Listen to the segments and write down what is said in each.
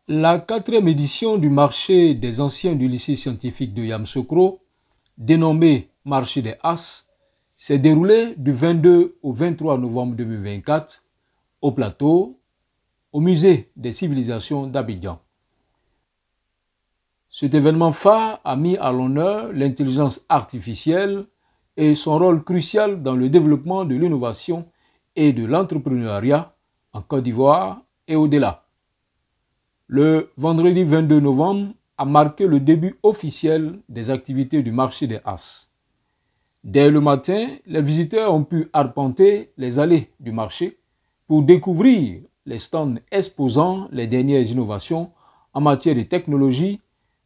La quatrième édition du marché des anciens du lycée scientifique de Yamoussoukro, dénommé Marché des As, s'est déroulée du 22 au 23 novembre 2024 au plateau, au musée des civilisations d'Abidjan. Cet événement phare a mis à l'honneur l'intelligence artificielle et son rôle crucial dans le développement de l'innovation et de l'entrepreneuriat en Côte d'Ivoire et au-delà. Le vendredi 22 novembre a marqué le début officiel des activités du marché des As. Dès le matin, les visiteurs ont pu arpenter les allées du marché pour découvrir les stands exposant les dernières innovations en matière de technologie,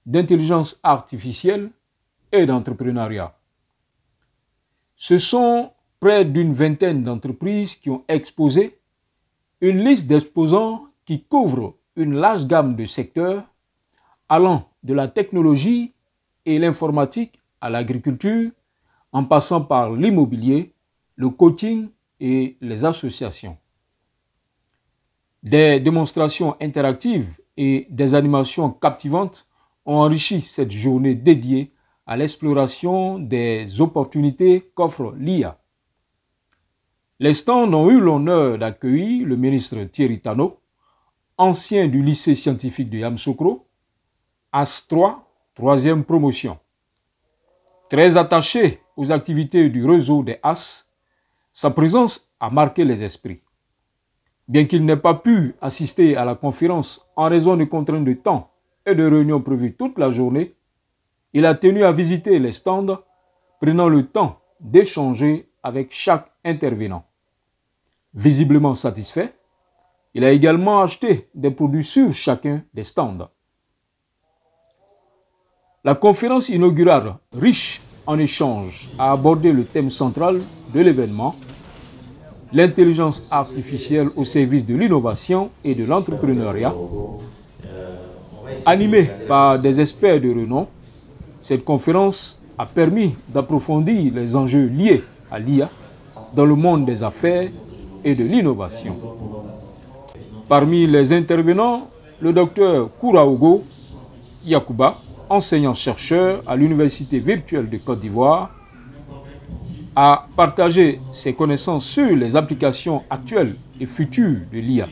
d'intelligence artificielle et d'entrepreneuriat. Ce sont près d'une vingtaine d'entreprises qui ont exposé, une liste d'exposants qui couvre une large gamme de secteurs allant de la technologie et l'informatique à l'agriculture, en passant par l'immobilier, le coaching et les associations. Des démonstrations interactives et des animations captivantes ont enrichi cette journée dédiée à l'exploration des opportunités qu'offre l'IA. Les stands ont eu l'honneur d'accueillir le ministre Thierry Tano, ancien du lycée scientifique de Yamoussoukro, AS3, troisième promotion. Très attaché aux activités du réseau des As, sa présence a marqué les esprits. Bien qu'il n'ait pas pu assister à la conférence en raison de contraintes de temps et de réunions prévues toute la journée, il a tenu à visiter les stands, prenant le temps d'échanger avec chaque intervenant. Visiblement satisfait, il a également acheté des produits sur chacun des stands. La conférence inaugurale, riche en échanges, a abordé le thème central de l'événement, l'intelligence artificielle au service de l'innovation et de l'entrepreneuriat. Animée par des experts de renom, cette conférence a permis d'approfondir les enjeux liés à l'IA dans le monde des affaires et de l'innovation. Parmi les intervenants, le docteur Kouraogo Yakuba, enseignant-chercheur à l'Université virtuelle de Côte d'Ivoire, a partagé ses connaissances sur les applications actuelles et futures de l'IA.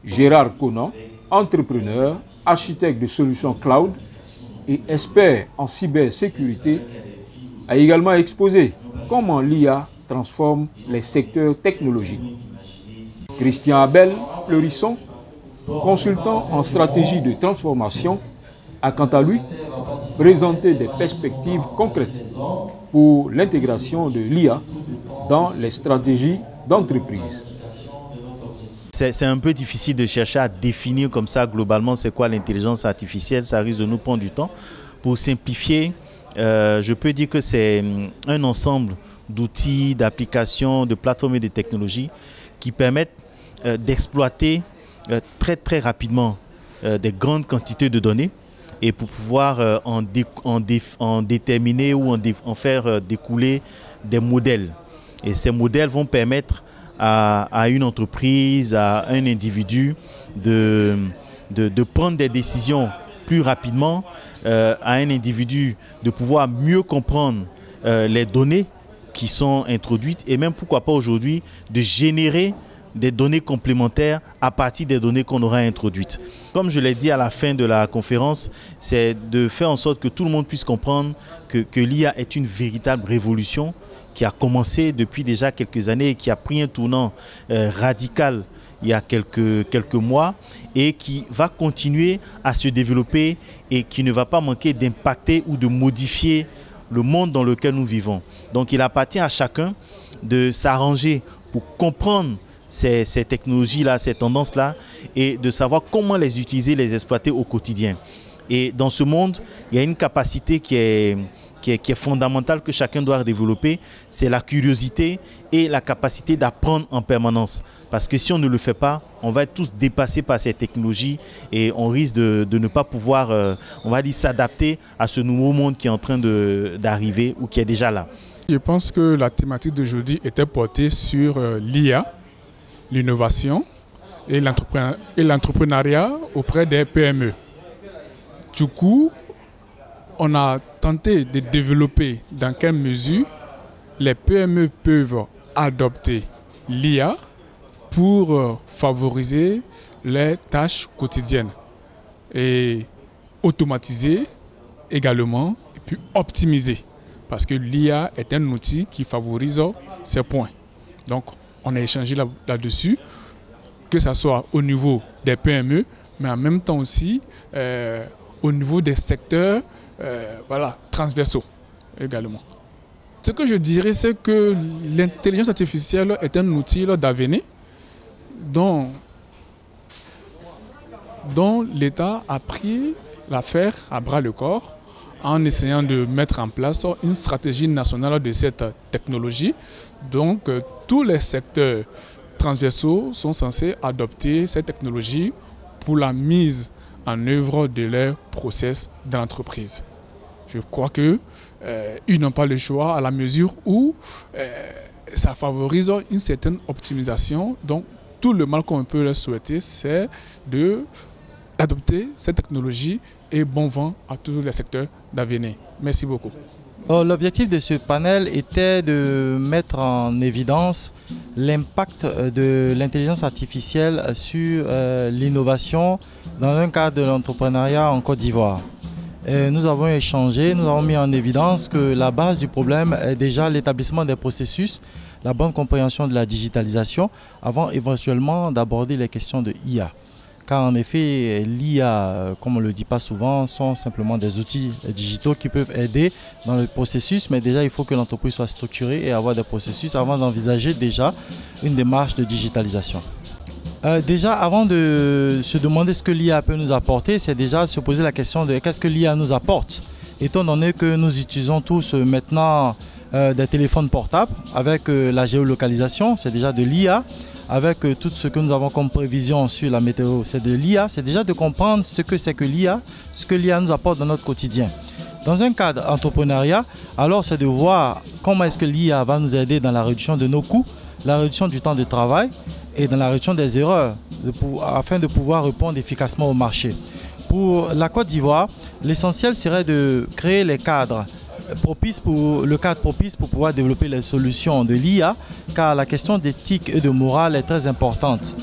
Gérard Conan, entrepreneur, architecte de solutions cloud et expert en cybersécurité, a également exposé comment l'IA transforme les secteurs technologiques. Christian Abel Fleurisson, consultant en stratégie de transformation, a quant à lui présenté des perspectives concrètes pour l'intégration de l'IA dans les stratégies d'entreprise. C'est un peu difficile de chercher à définir comme ça globalement c'est quoi l'intelligence artificielle, ça risque de nous prendre du temps. Pour simplifier, je peux dire que c'est un ensemble d'outils, d'applications, de plateformes et de technologies qui permettent d'exploiter très rapidement des grandes quantités de données et pour pouvoir en déterminer ou en faire découler des modèles. Et ces modèles vont permettre à une entreprise, à un individu de prendre des décisions plus rapidement, à un individu de pouvoir mieux comprendre les données qui sont introduites et même pourquoi pas aujourd'hui de générer des données complémentaires à partir des données qu'on aura introduites. Comme je l'ai dit à la fin de la conférence, c'est de faire en sorte que tout le monde puisse comprendre que l'IA est une véritable révolution qui a commencé depuis déjà quelques années et qui a pris un tournant radical il y a quelques mois et qui va continuer à se développer et qui ne va pas manquer d'impacter ou de modifier le monde dans lequel nous vivons. Donc il appartient à chacun de s'arranger pour comprendre ces technologies-là, ces tendances-là et de savoir comment les utiliser, les exploiter au quotidien. Et dans ce monde, il y a une capacité qui est fondamentale que chacun doit développer, c'est la curiosité et la capacité d'apprendre en permanence. Parce que si on ne le fait pas, on va être tous dépassés par ces technologies et on risque de ne pas pouvoir, on va dire, s'adapter à ce nouveau monde qui est en train d'arriver ou qui est déjà là. Je pense que la thématique d'aujourd'hui était portée sur l'IA, l'innovation, et l'entrepreneuriat auprès des PME. Du coup, on a tenté de développer dans quelle mesure les PME peuvent adopter l'IA pour favoriser les tâches quotidiennes et automatiser également et puis optimiser. Parce que l'IA est un outil qui favorise ces points. Donc, on a échangé là-dessus, que ce soit au niveau des PME, mais en même temps aussi au niveau des secteurs transversaux également. Ce que je dirais, c'est que l'intelligence artificielle est un outil d'avenir dont l'État a pris l'affaire à bras le corps en essayant de mettre en place une stratégie nationale de cette technologie. Donc, tous les secteurs transversaux sont censés adopter cette technologie pour la mise en œuvre de leur process dans l'entreprise. Je crois qu'ils n'ont pas le choix à la mesure où ça favorise une certaine optimisation. Donc, tout le mal qu'on peut leur souhaiter, c'est d'adopter cette technologie et bon vent à tous les secteurs d'avenir. Merci beaucoup. L'objectif de ce panel était de mettre en évidence l'impact de l'intelligence artificielle sur l'innovation dans un cadre de l'entrepreneuriat en Côte d'Ivoire. Nous avons échangé, nous avons mis en évidence que la base du problème est déjà l'établissement des processus, la bonne compréhension de la digitalisation, avant éventuellement d'aborder les questions de IA. Car en effet, l'IA, comme on ne le dit pas souvent, sont simplement des outils digitaux qui peuvent aider dans le processus, mais déjà il faut que l'entreprise soit structurée et avoir des processus avant d'envisager déjà une démarche de digitalisation. Déjà, avant de se demander ce que l'IA peut nous apporter, c'est déjà de se poser la question de qu'est-ce que l'IA nous apporte. Étant donné que nous utilisons tous maintenant des téléphones portables avec la géolocalisation, c'est déjà de l'IA. Avec tout ce que nous avons comme prévision sur la météo, c'est de l'IA. C'est déjà de comprendre ce que c'est que l'IA, ce que l'IA nous apporte dans notre quotidien. Dans un cadre entrepreneuriat, alors c'est de voir comment est-ce que l'IA va nous aider dans la réduction de nos coûts, la réduction du temps de travail et dans la réduction des erreurs afin de pouvoir répondre efficacement au marché. Pour la Côte d'Ivoire, l'essentiel serait de créer les cadres propice pour pouvoir développer les solutions de l'IA, car la question d'éthique et de morale est très importante.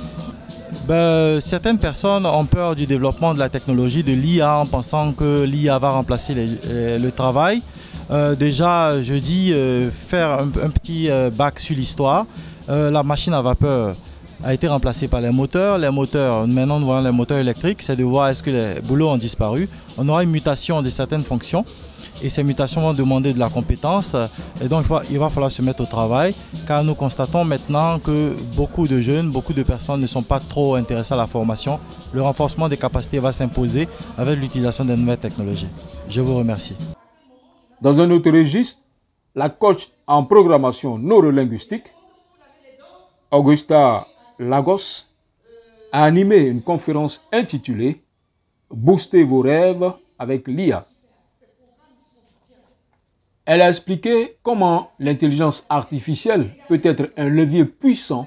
Certaines personnes ont peur du développement de la technologie de l'IA en pensant que l'IA va remplacer le travail. Déjà, je dis faire un petit bac sur l'histoire. La machine à vapeur a été remplacée par les moteurs. Maintenant nous voyons les moteurs électriques, c'est de voir est-ce que les boulots ont disparu. On aura une mutation de certaines fonctions. Et ces mutations vont demander de la compétence et donc il va falloir se mettre au travail car nous constatons maintenant que beaucoup de jeunes, beaucoup de personnes ne sont pas trop intéressées à la formation. Le renforcement des capacités va s'imposer avec l'utilisation des nouvelles technologies. Je vous remercie. Dans un autre registre, la coach en programmation neurolinguistique, Augusta Lagos, a animé une conférence intitulée « Booster vos rêves avec l'IA ». Elle a expliqué comment l'intelligence artificielle peut être un levier puissant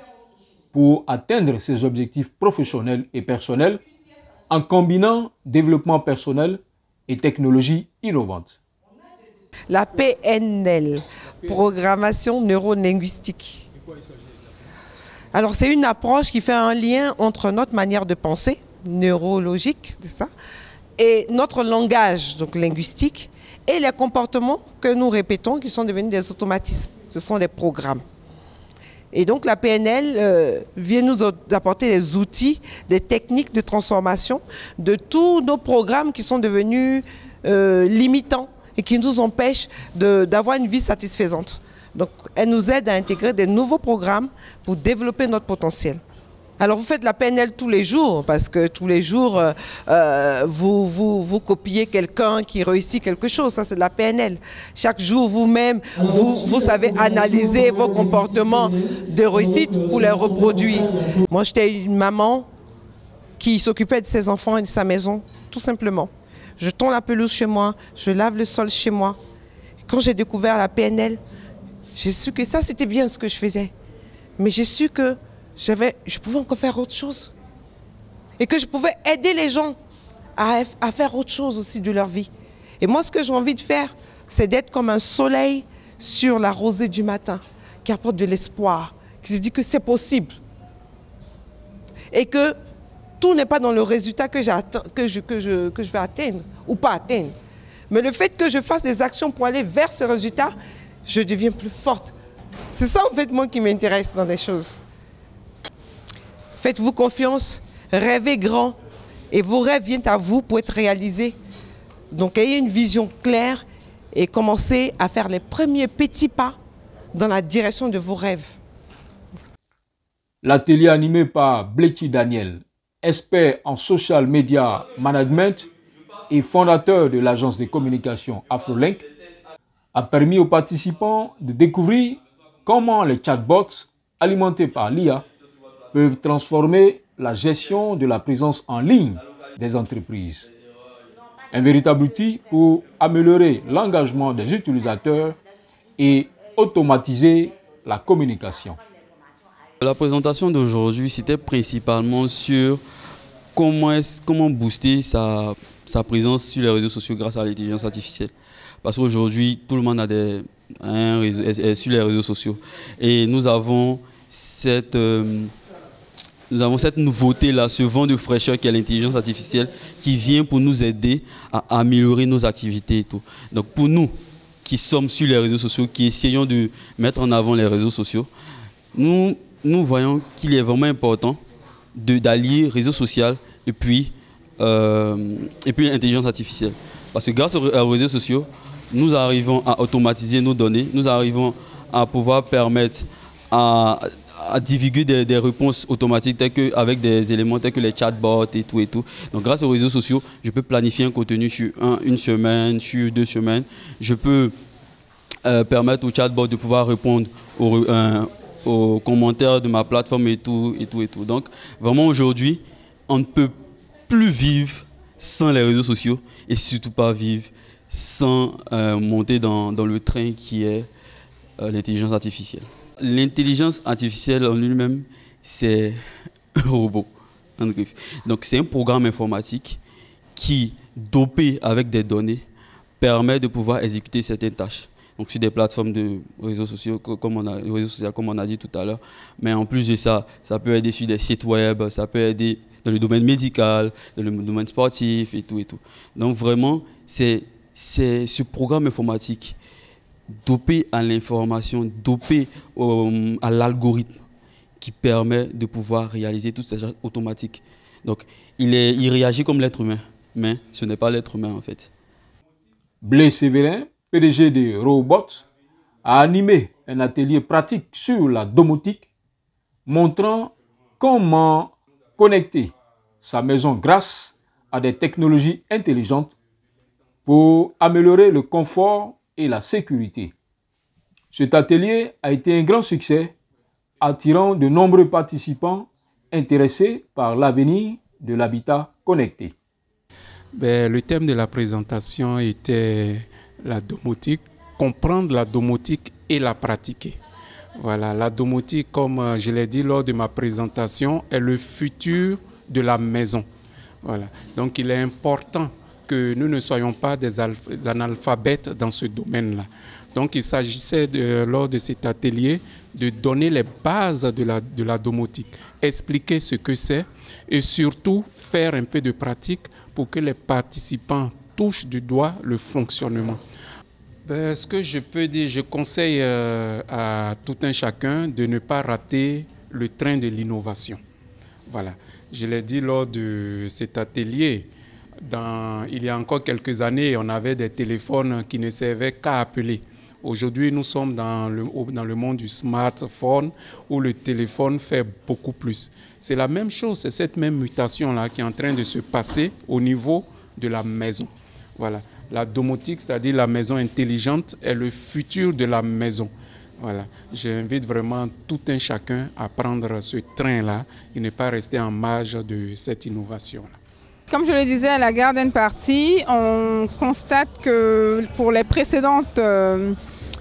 pour atteindre ses objectifs professionnels et personnels en combinant développement personnel et technologies innovantes. La PNL, programmation neurolinguistique. Alors c'est une approche qui fait un lien entre notre manière de penser, neurologique, c'est ça, et notre langage, donc linguistique, et les comportements que nous répétons qui sont devenus des automatismes. Ce sont des programmes. Et donc la PNL vient nous apporter des outils, des techniques de transformation de tous nos programmes qui sont devenus limitants et qui nous empêchent d'avoir une vie satisfaisante. Donc elle nous aide à intégrer des nouveaux programmes pour développer notre potentiel. Alors vous faites la PNL tous les jours, parce que tous les jours, vous copiez quelqu'un qui réussit quelque chose, ça c'est de la PNL. Chaque jour, vous-même, vous savez analyser vos comportements de réussite pour les reproduire. Moi, j'étais une maman qui s'occupait de ses enfants et de sa maison, tout simplement. Je tond la pelouse chez moi, je lave le sol chez moi. Quand j'ai découvert la PNL, j'ai su que ça, c'était bien ce que je faisais. Mais j'ai su que je pouvais encore faire autre chose. et que je pouvais aider les gens à faire autre chose aussi de leur vie. Et moi, ce que j'ai envie de faire, c'est d'être comme un soleil sur la rosée du matin, qui apporte de l'espoir, qui se dit que c'est possible. Et que tout n'est pas dans le résultat que je vais atteindre ou pas atteindre. Mais le fait que je fasse des actions pour aller vers ce résultat, je deviens plus forte. C'est ça, en fait, moi, qui m'intéresse dans les choses. Faites-vous confiance, rêvez grand, et vos rêves viennent à vous pour être réalisés. Donc, ayez une vision claire et commencez à faire les premiers petits pas dans la direction de vos rêves. L'atelier animé par Blechi Daniel, expert en social media management et fondateur de l'agence de communication Afrolink, a permis aux participants de découvrir comment les chatbots alimentés par l'IA peuvent transformer la gestion de la présence en ligne des entreprises. Un véritable outil pour améliorer l'engagement des utilisateurs et automatiser la communication. La présentation d'aujourd'hui, c'était principalement sur comment booster sa présence sur les réseaux sociaux grâce à l'intelligence artificielle. Parce qu'aujourd'hui, tout le monde a est sur les réseaux sociaux. Et nous avons cette nouveauté-là, ce vent de fraîcheur qui est l'intelligence artificielle, qui vient pour nous aider à améliorer nos activités et tout. Donc pour nous qui sommes sur les réseaux sociaux, qui essayons de mettre en avant les réseaux sociaux, nous voyons qu'il est vraiment important d'allier réseaux sociaux et puis l'intelligence artificielle. Parce que grâce aux réseaux sociaux, nous arrivons à automatiser nos données, nous arrivons à pouvoir permettre à divulguer des réponses automatiques avec des éléments tels que les chatbots et tout et tout. Donc grâce aux réseaux sociaux, je peux planifier un contenu sur une semaine, sur 2 semaines. Je peux permettre au chatbot de pouvoir répondre aux commentaires de ma plateforme et tout. Donc vraiment aujourd'hui, on ne peut plus vivre sans les réseaux sociaux et surtout pas vivre sans monter dans le train qui est l'intelligence artificielle. L'intelligence artificielle en lui-même, c'est un robot. Donc c'est un programme informatique qui, dopé avec des données, permet de pouvoir exécuter certaines tâches. Donc sur des plateformes de réseaux sociaux, comme on a dit tout à l'heure. Mais en plus de ça, ça peut aider sur des sites web, ça peut aider dans le domaine médical, dans le domaine sportif et tout. Donc vraiment, c'est ce programme informatique dopé à l'information, dopé à l'algorithme qui permet de pouvoir réaliser toutes ces choses automatiques. Donc il réagit comme l'être humain, mais ce n'est pas l'être humain en fait. Blaise Sévérin, PDG de Robot, a animé un atelier pratique sur la domotique, montrant comment connecter sa maison grâce à des technologies intelligentes pour améliorer le confort et la sécurité. Cet atelier a été un grand succès, attirant de nombreux participants intéressés par l'avenir de l'habitat connecté. Le thème de la présentation était la domotique, comprendre la domotique et la pratiquer. Voilà, la domotique, comme je l'ai dit lors de ma présentation, est le futur de la maison. Voilà. Donc il est important que nous ne soyons pas des analphabètes dans ce domaine-là. Donc il s'agissait lors de cet atelier de donner les bases de la domotique, expliquer ce que c'est et surtout faire un peu de pratique pour que les participants touchent du doigt le fonctionnement. Ce que je peux dire, je conseille à tout un chacun de ne pas rater le train de l'innovation. Voilà. Je l'ai dit lors de cet atelier. Il y a encore quelques années, on avait des téléphones qui ne servaient qu'à appeler. Aujourd'hui, nous sommes dans le monde du smartphone où le téléphone fait beaucoup plus. C'est la même chose, c'est cette même mutation-là qui est en train de se passer au niveau de la maison. Voilà. La domotique, c'est-à-dire la maison intelligente, est le futur de la maison. Voilà. J'invite vraiment tout un chacun à prendre ce train-là et ne pas rester en marge de cette innovation-là. Comme je le disais à la Garden Party, on constate que pour les précédentes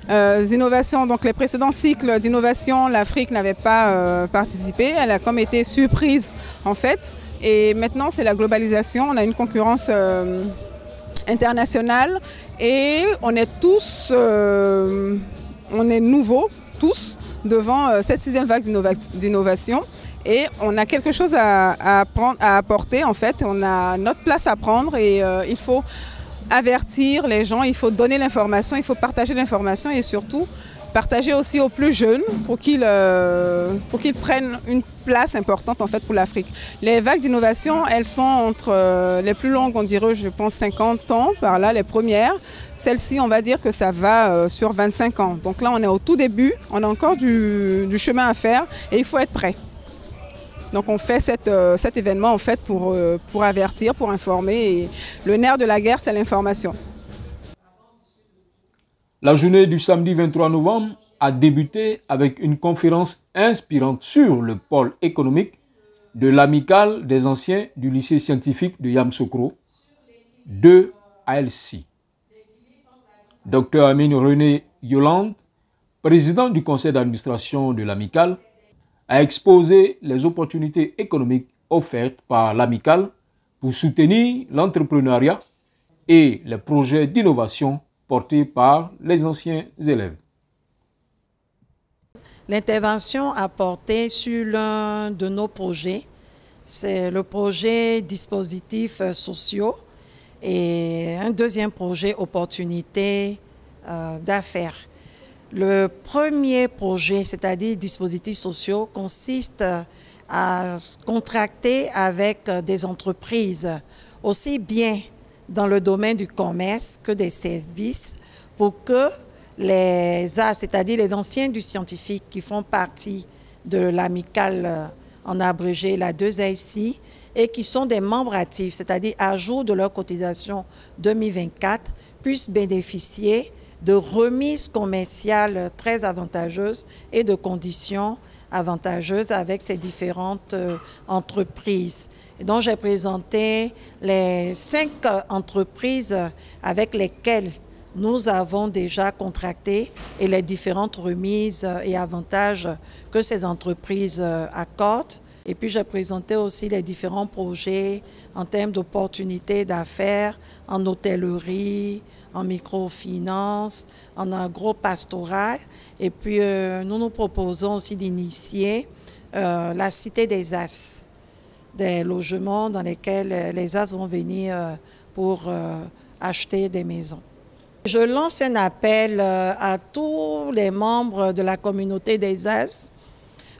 innovations, donc les précédents cycles d'innovation, l'Afrique n'avait pas participé. Elle a comme été surprise en fait. Et maintenant, c'est la globalisation. On a une concurrence internationale et on est tous, on est nouveaux, tous, devant cette 6e vague d'innovation. Et on a quelque chose à apporter, en fait. On a notre place à prendre et il faut avertir les gens, il faut donner l'information, il faut partager l'information et surtout partager aussi aux plus jeunes pour qu'ils prennent une place importante en fait pour l'Afrique. Les vagues d'innovation, elles sont entre les plus longues, on dirait, je pense 50 ans par là, les premières. Celle-ci, on va dire que ça va sur 25 ans. Donc là, on est au tout début, on a encore du chemin à faire et il faut être prêt. Donc on fait cet événement en fait pour avertir, pour informer. Et le nerf de la guerre, c'est l'information. La journée du samedi 23 novembre a débuté avec une conférence inspirante sur le pôle économique de l'amicale des anciens du lycée scientifique de Yamoussoukro, 2 ALC. Dr Amine René Yolande, président du conseil d'administration de l'amicale, a exposé les opportunités économiques offertes par l'amicale pour soutenir l'entrepreneuriat et les projets d'innovation portés par les anciens élèves. L'intervention a porté sur l'un de nos projets, c'est le projet dispositifs sociaux et un deuxième projet opportunités d'affaires. Le premier projet, c'est-à-dire dispositifs sociaux, consiste à contracter avec des entreprises aussi bien dans le domaine du commerce que des services pour que les AS, c'est-à-dire les anciens du scientifique qui font partie de l'amicale en abrégé, la 2AIC, et qui sont des membres actifs, c'est-à-dire à jour de leur cotisation 2024, puissent bénéficier de remises commerciales très avantageuses et de conditions avantageuses avec ces différentes entreprises. Et donc j'ai présenté les 5 entreprises avec lesquelles nous avons déjà contracté et les différentes remises et avantages que ces entreprises accordent. Et puis j'ai présenté aussi les différents projets en termes d'opportunités d'affaires en hôtellerie, en microfinance, en agro-pastoral. Et puis nous proposons aussi d'initier la Cité des As, des logements dans lesquels les As vont venir pour acheter des maisons. Je lance un appel à tous les membres de la communauté des As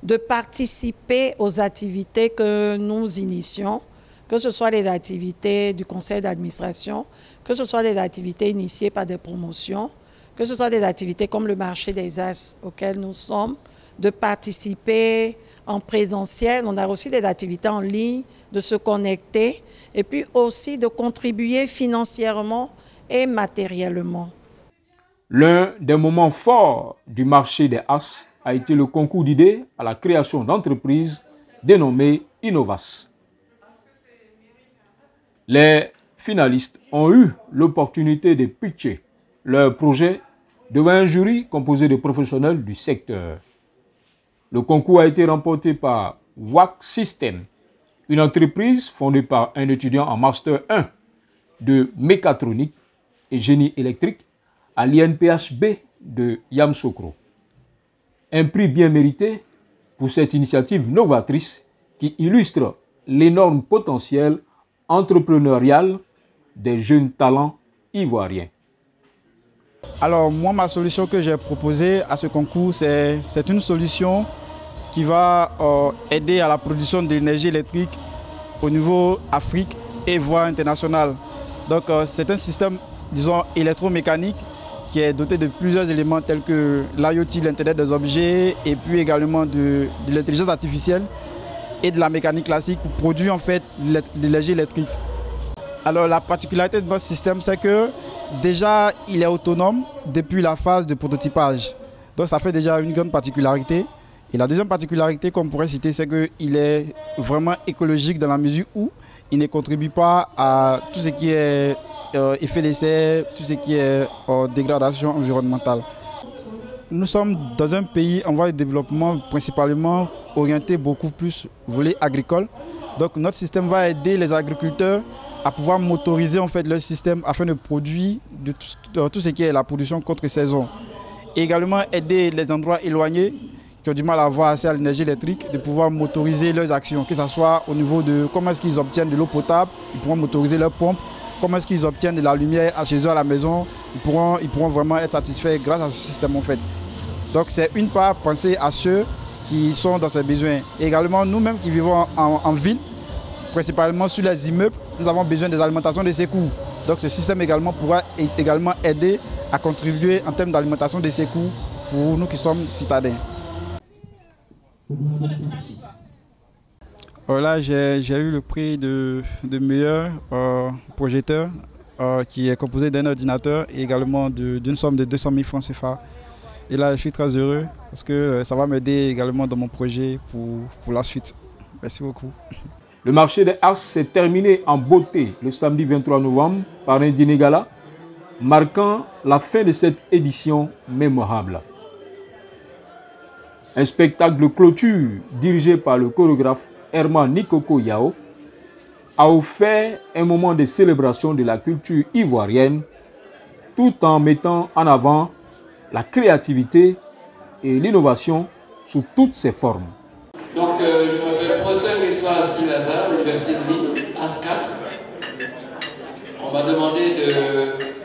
de participer aux activités que nous initions, que ce soit les activités du conseil d'administration, que ce soit des activités initiées par des promotions, que ce soit des activités comme le marché des As auquel nous sommes, de participer en présentiel. On a aussi des activités en ligne, de se connecter et puis aussi de contribuer financièrement et matériellement. L'un des moments forts du marché des As a été le concours d'idées à la création d'entreprises dénommé Innovas. Les finalistes ont eu l'opportunité de pitcher leur projet devant un jury composé de professionnels du secteur. Le concours a été remporté par WAC System, une entreprise fondée par un étudiant en Master 1 de mécatronique et génie électrique à l'INPHB de Yamoussoukro. Un prix bien mérité pour cette initiative novatrice qui illustre l'énorme potentiel entrepreneurial des jeunes talents ivoiriens. Alors moi, ma solution que j'ai proposée à ce concours, c'est une solution qui va aider à la production de l'énergie électrique au niveau Afrique et voire international. Donc c'est un système, disons, électromécanique qui est doté de plusieurs éléments tels que l'IoT, l'Internet des objets, et puis également de l'intelligence artificielle et de la mécanique classique pour produire en fait de l'énergie électrique. Alors la particularité de notre système, c'est que déjà il est autonome depuis la phase de prototypage. Donc ça fait déjà une grande particularité. Et la deuxième particularité qu'on pourrait citer, c'est qu'il est vraiment écologique dans la mesure où il ne contribue pas à tout ce qui est effet de serre, tout ce qui est dégradation environnementale. Nous sommes dans un pays en voie de développement principalement orienté beaucoup plus volet agricole. Donc notre système va aider les agriculteurs à pouvoir motoriser en fait leur système afin de produire tout ce qui est la production contre saison. Et également aider les endroits éloignés qui ont du mal à avoir accès à l'énergie électrique, de pouvoir motoriser leurs actions, que ce soit au niveau de comment est-ce qu'ils obtiennent de l'eau potable, ils pourront motoriser leurs pompes, comment est-ce qu'ils obtiennent de la lumière chez eux à la maison, ils pourront vraiment être satisfaits grâce à ce système en fait. Donc c'est une part penser à ceux qui sont dans ces besoins. Et également nous-mêmes qui vivons en ville, principalement sur les immeubles, nous avons besoin des alimentations de secours. Donc ce système également pourra également aider à contribuer en termes d'alimentation de secours pour nous qui sommes citadins. Là, j'ai eu le prix de meilleur projecteur qui est composé d'un ordinateur et également d'une somme de 200 000 francs CFA. Et là, je suis très heureux parce que ça va m'aider également dans mon projet pour la suite. Merci beaucoup. Le marché des arts s'est terminé en beauté le samedi 23 novembre par un dîner gala, marquant la fin de cette édition mémorable. Un spectacle de clôture dirigé par le chorégraphe Herman Nikoko Yao a offert un moment de célébration de la culture ivoirienne tout en mettant en avant la créativité et l'innovation sous toutes ses formes. Donc, je m'appelle professeur Messa Assi Lazare, l'Université de Lille, AS4. On m'a demandé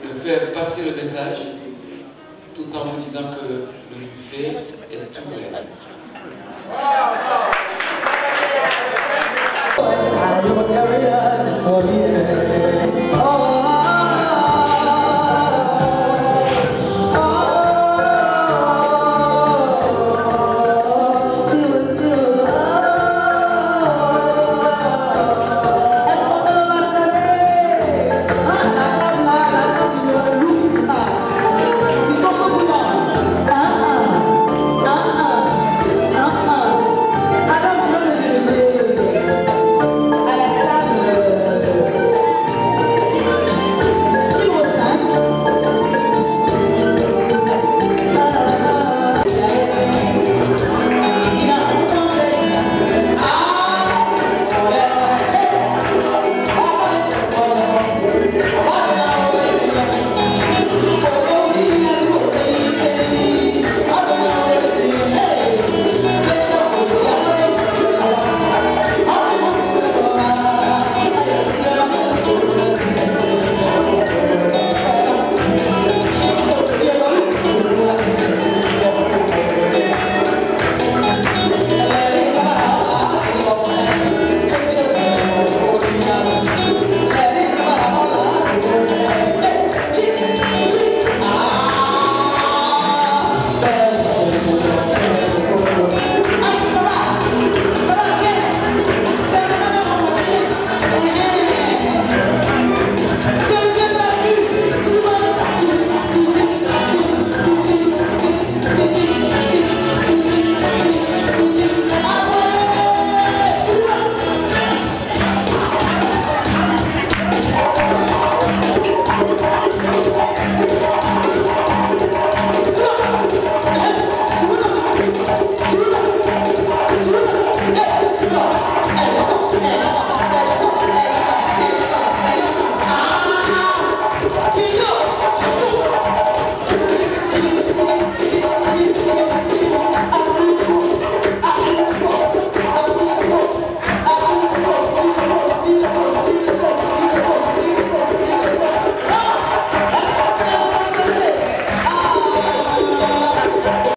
de faire passer le message tout en vous disant que le buffet est tout ouvert.